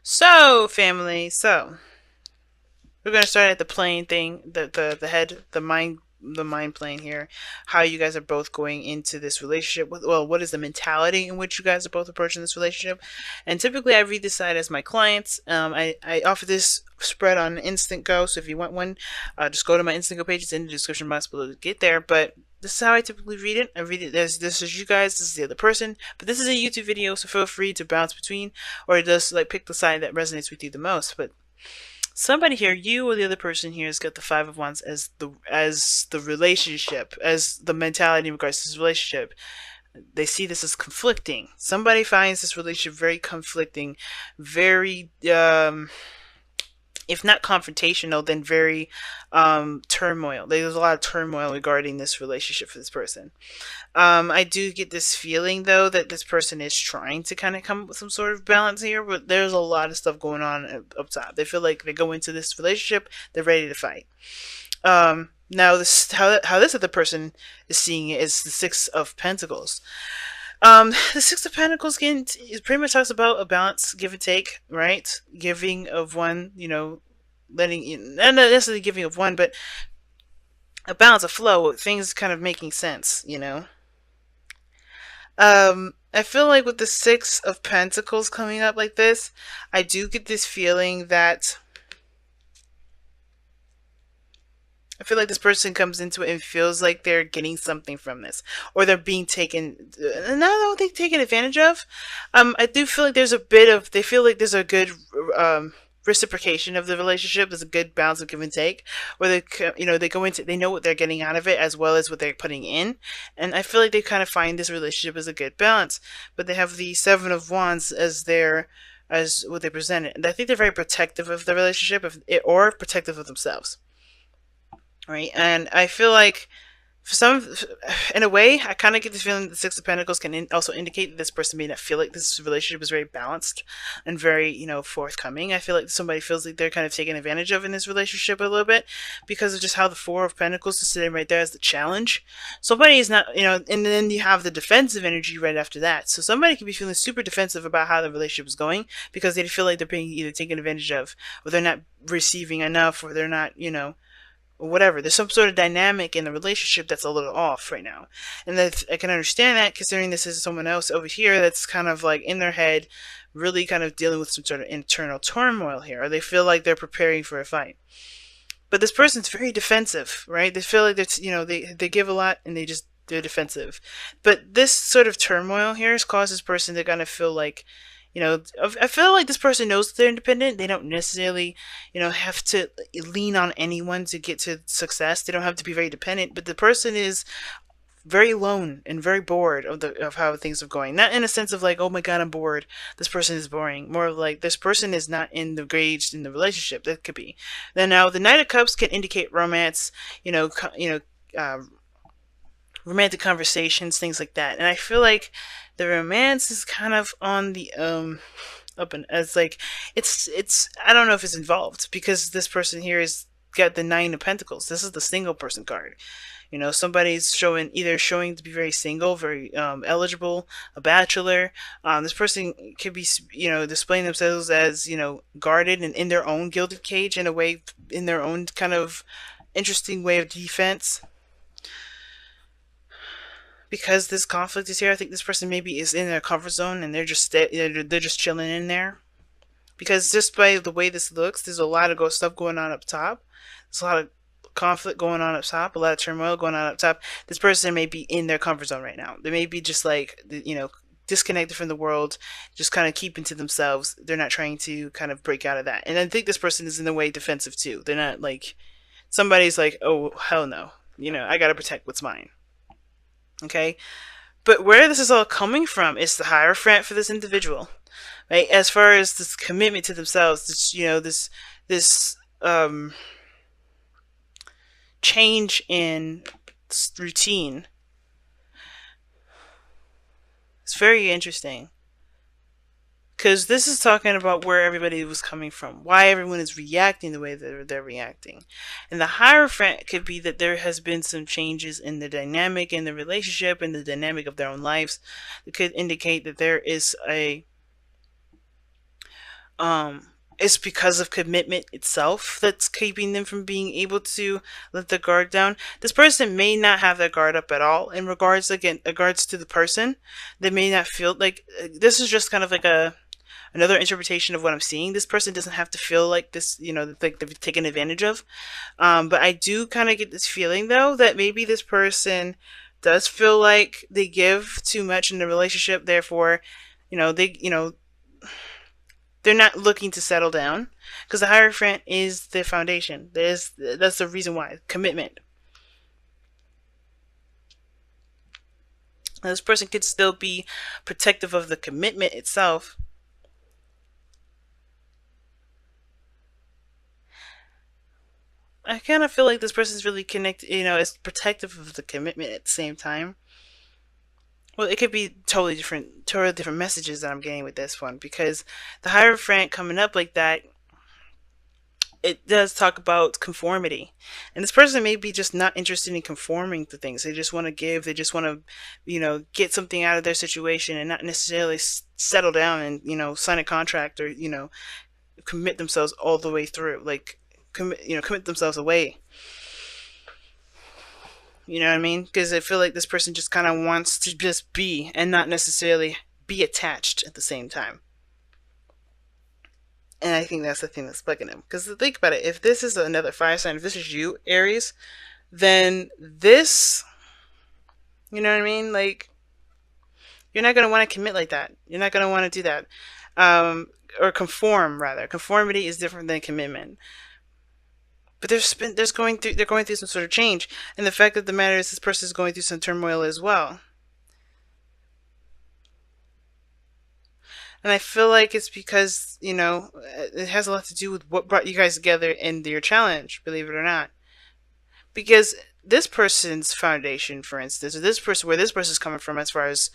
So, family, we're gonna start at the plane thing, the head, the mind plane here. How you guys are both going into this relationship with, well, what is the mentality in which you guys are both approaching this relationship? And typically, I read this side as my clients. I offer this spread on Instant Go, so if you want one, just go to my Instant Go page. It's in the description box below to get there. But this is how I typically read it. I read it as this is you guys, this is the other person. But this is a YouTube video, so feel free to bounce between, or just like pick the side that resonates with you the most. But somebody here, you or the other person here, has got the Five of Wands as the relationship, as the mentality in regards to this relationship. They see this as conflicting. Somebody finds this relationship very conflicting, very if not confrontational, then very turmoil. There's a lot of turmoil regarding this relationship for this person. I do get this feeling though that this person is trying to kind of come up with some sort of balance here, but there's a lot of stuff going on up top. They feel like they go into this relationship, they're ready to fight. Now this how this other person is seeing it is the Six of Pentacles. The Six of Pentacles again, it pretty much talks about a balance, give and take, right? Giving of one, letting, not necessarily giving of one, but a balance, a flow, things kind of making sense. I feel like with the Six of Pentacles coming up like this, I do get this feeling that I feel like this person comes into it and feels like they're getting something from this, or they're being taken. And I don't think taken advantage of. I do feel like there's a bit of. They feel like there's a good reciprocation of the relationship. There's a good balance of give and take, where they go into, they know what they're getting out of it as well as what they're putting in, and I feel like they kind of find this relationship as a good balance. But they have the Seven of Wands as what they present it, and I think they're very protective of the relationship, or protective of themselves, right? And I feel like for some, in a way, I kind of get the feeling that the Six of Pentacles can also indicate that this person may not feel like this relationship is very balanced and very, forthcoming. I feel like somebody feels like they're kind of taken advantage of in this relationship a little bit because of just how the Four of Pentacles is sitting right there as the challenge. Somebody is not, and then you have the defensive energy right after that. So somebody can be feeling super defensive about how the relationship is going because they feel like they're being either taken advantage of, or they're not receiving enough, or they're not, or whatever. There's some sort of dynamic in the relationship that's a little off right now. And that I can understand that, considering this is someone else over here that's kind of like in their head, really kind of dealing with some sort of internal turmoil here, or they feel like they're preparing for a fight. But this person's very defensive, right? They feel like that's, they give a lot and they're defensive. But this sort of turmoil here has caused this person to kind of feel like, I feel like this person knows they're independent. They don't necessarily, have to lean on anyone to get to success. They don't have to be very dependent. But the person is very alone and very bored of how things are going. Not in a sense of like, oh my god, I'm bored. This person is boring. More like this person is not engaged in the relationship. That could be. Then now the Knight of Cups can indicate romance. Uh, Romantic conversations, things like that. And I feel like the romance is kind of on the up and as like it's I don't know if it's involved because this person here is got the Nine of Pentacles. This is the single person card. Somebody's showing to be very single, very eligible, a bachelor. This person could be, displaying themselves as, guarded and in their own gilded cage in a way, in their own kind of interesting way of defense. Because this conflict is here, I think this person maybe is in their comfort zone and they're just chilling in there. Because just by the way this looks, there's a lot of stuff going on up top. There's a lot of conflict going on up top, a lot of turmoil going on up top. This person may be in their comfort zone right now. They may be just like, disconnected from the world, just kind of keeping to themselves. They're not trying to kind of break out of that. And I think this person is in a way defensive too. They're not like, somebody's like, oh, hell no. I gotta protect what's mine. Okay? But where this is all coming from is the Hierophant for this individual. Right? As far as this commitment to themselves, this change in routine. It's very interesting. Because this is talking about where everybody was coming from, why everyone is reacting the way that they're reacting. And the Hierophant could be that there has been some changes in the dynamic in the relationship and the dynamic of their own lives. It could indicate that there is um it's because of commitment itself that's keeping them from being able to let the guard down. This person may not have their guard up at all in regards, again, regards to the person. They may not feel like this is just kind of like a another interpretation of what I'm seeing. This person doesn't have to feel like this, like they've taken advantage of. But I do kind of get this feeling though that maybe this person does feel like they give too much in the relationship. Therefore, they, they're not looking to settle down because the Hierophant is the foundation. That's the reason why commitment. Now, this person could still be protective of the commitment itself. I kind of feel like this person's really connected, is protective of the commitment at the same time. Well, it could be totally different messages that I'm getting with this one because the Hierophant coming up like that, it does talk about conformity. And this person may be just not interested in conforming to things. They just want to give, they just want to, get something out of their situation and not necessarily settle down and, sign a contract or, commit themselves all the way through. Like, commit themselves away. You know what I mean? Because I feel like this person just kind of wants to just be and not necessarily be attached at the same time. And I think that's the thing that's bugging him. Because think about it, if this is another fire sign, if this is you, Aries, then this, you know what I mean? Like, you're not going to want to commit like that. You're not going to want to do that. Or conform, rather. Conformity is different than commitment. But they're going through some sort of change. And the fact of the matter is this person is going through some turmoil as well. And I feel like it's because, it has a lot to do with what brought you guys together in your challenge, believe it or not. Because this person's foundation, for instance, or this person, where this person's coming from as far as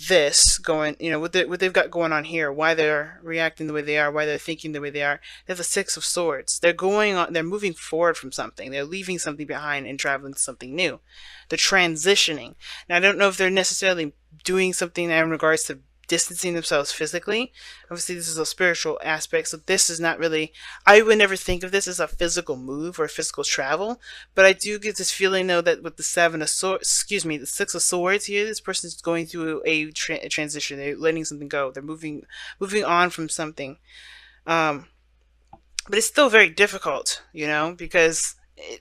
this going, what they've got going on here, why they're reacting the way they are, why they're thinking the way they are. They have the Six of Swords. They're going on, they're moving forward from something. They're leaving something behind and traveling to something new. They're transitioning. Now, I don't know if they're necessarily doing something in regards to distancing themselves physically. Obviously, this is a spiritual aspect, so this is not really, I would never think of this as a physical move or physical travel, but I do get this feeling though that with the Seven of Swords, excuse me, the Six of Swords here, this person is going through a transition. They're letting something go. They're moving on from something. Um, but it's still very difficult, because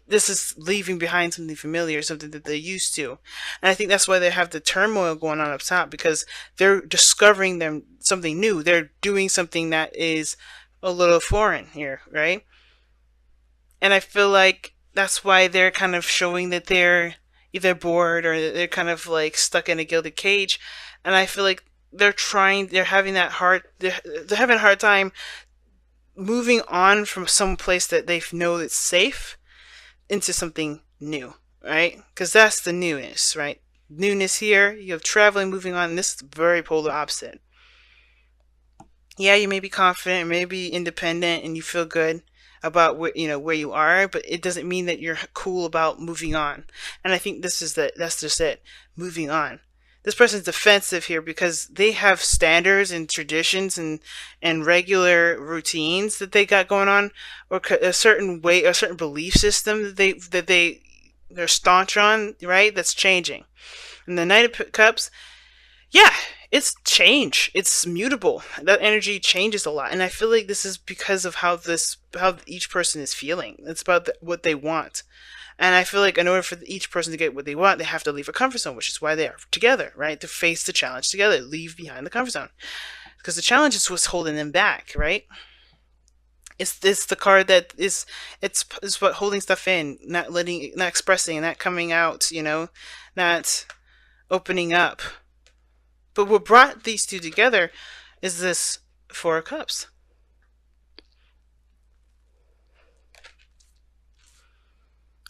this is leaving behind something familiar, something that they're used to. And I think that's why they have the turmoil going on up top, because they're discovering something new. They're doing something that is a little foreign here, right? And I feel like that's why they're kind of showing that they're either bored or they're kind of like stuck in a gilded cage. And I feel like they're having they're having a hard time moving on from some place that they know that's safe into something new, right? Because that's the newness, right? Newness here, you have traveling, moving on, and this is the very polar opposite. Yeah, you may be confident, may be independent, and you feel good about where you are, but it doesn't mean that you're cool about moving on. And I think that's just it, moving on. This person's defensive here because they have standards and traditions and regular routines that they got going on, or a certain way, a certain belief system they're staunch on, right? That's changing. And the Knight of Cups, yeah, it's change. It's mutable. That energy changes a lot, and I feel like this is because of how each person is feeling. It's about what they want. And I feel like in order for each person to get what they want, they have to leave a comfort zone, which is why they are together, right? To face the challenge together, leave behind the comfort zone. Because the challenge is what's holding them back, right? It's the card that it's what holding stuff in, not expressing, not coming out, not opening up. But what brought these two together is this Four of Cups.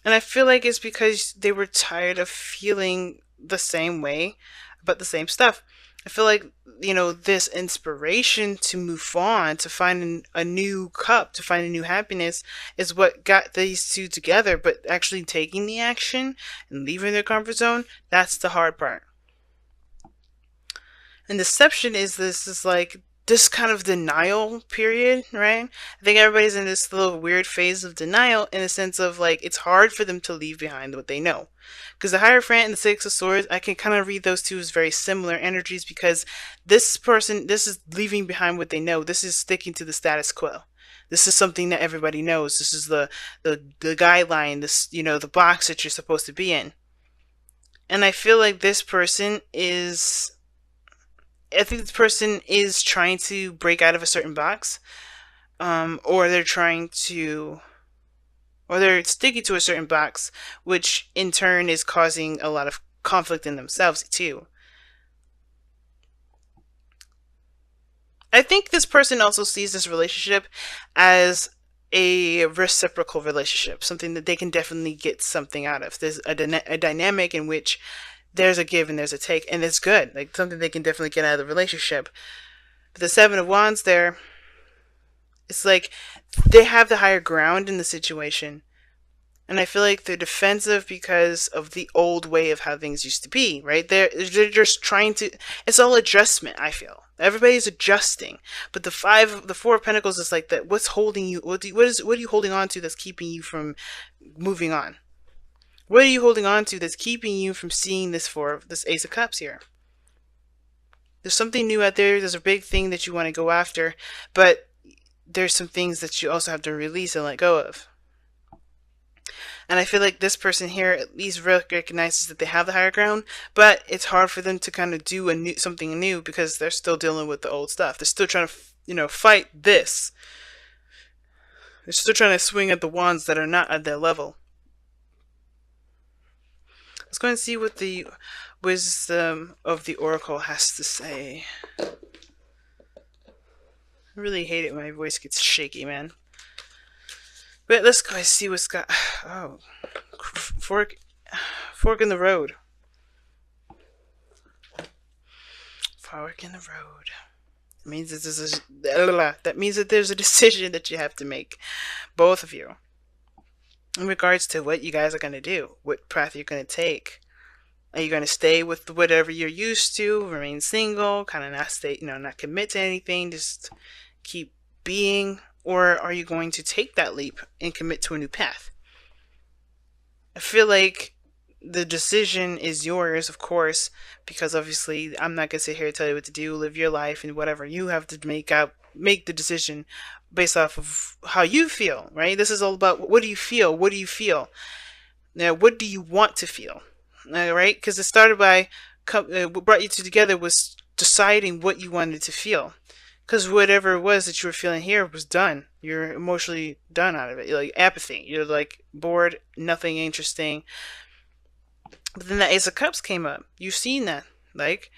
And I feel like it's because they were tired of feeling the same way about the same stuff. I feel like, this inspiration to move on, to find a new cup, to find a new happiness is what got these two together. But actually taking the action and leaving their comfort zone, that's the hard part. And deception is like this kind of denial period, right? I think everybody's in this little weird phase of denial in the sense of like it's hard for them to leave behind what they know. Because the Hierophant and the Six of Swords, I can kind of read those two as very similar energies because this person, this is leaving behind what they know. This is sticking to the status quo. This is something that everybody knows. This is the guideline, this, you know, the box that you're supposed to be in. And I feel like this person is, I think this person is trying to break out of a certain box, or they're trying to, or they're sticking to a certain box, which in turn is causing a lot of conflict in themselves too. I think this person also sees this relationship as a reciprocal relationship, something that they can definitely get something out of. There's a dynamic in which there's a give and there's a take, and it's good. Like something they can definitely get out of the relationship. But the Seven of Wands there, it's like they have the higher ground in the situation. And I feel like they're defensive because of the old way of how things used to be, right? They're just trying to, it's all adjustment, I feel. Everybody's adjusting. But the Four of Pentacles is like that. What's holding you? What are you holding on to that's keeping you from moving on? What are you holding on to that's keeping you from seeing this Ace of Cups here? There's something new out there. There's a big thing that you want to go after, but there's some things that you also have to release and let go of. And I feel like this person here at least recognizes that they have the higher ground, but it's hard for them to kind of do something new because they're still dealing with the old stuff. They're still trying to, you know, fight this. They're still trying to swing at the wands that are not at their level. Let's go and see what the wisdom of the oracle has to say. I really hate it when my voice gets shaky, man. But let's go and see what's got. Oh, fork in the road. Fork in the road. It means that means that there's a decision that you have to make, both of you, in regards to what you guys are going to do, what path you're going to take. Are you going to stay with whatever you're used to, remain single, kind of not stay, you know, not commit to anything, just keep being? Or are you going to take that leap and commit to a new path? I feel like the decision is yours, of course, because obviously I'm not going to sit here and tell you what to do, live your life and whatever. You have to make the decision based off of how you feel, right? This is all about what do you feel? What do you feel? Now, what do you want to feel? All right? Because it started by, what brought you two together was deciding what you wanted to feel. Because whatever it was that you were feeling here was done. You're emotionally done out of it. You're like apathy. You're like bored, nothing interesting. But then the Ace of Cups came up. You've seen that. Like,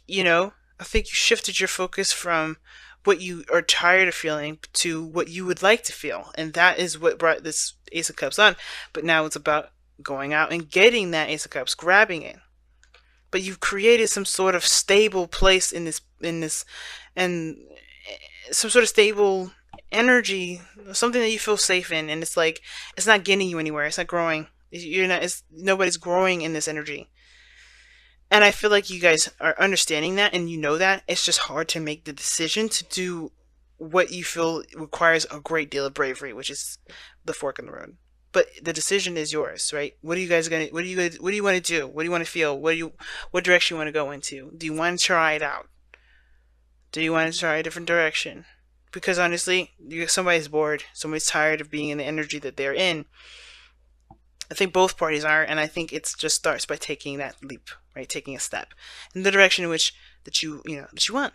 you know, I think you shifted your focus from what you are tired of feeling to what you would like to feel. And that is what brought this Ace of Cups on. But now it's about going out and getting that Ace of Cups, grabbing it. But you've created some sort of stable place in this, and some sort of stable energy, something that you feel safe in, and it's like it's not getting you anywhere. It's not growing. You're not. Nobody's growing in this energy. And I feel like you guys are understanding that, and you know that. It's just hard to make the decision to do what you feel requires a great deal of bravery, which is the fork in the road. But the decision is yours, right? What are you guys gonna? What do you want to do? What do you want to feel? What direction you want to go into? Do you want to try it out? Do you want to try a different direction? Because honestly, somebody's bored. Somebody's tired of being in the energy that they're in. I think both parties are, and I think it just starts by taking that leap, right? Taking a step in the direction in which that you want.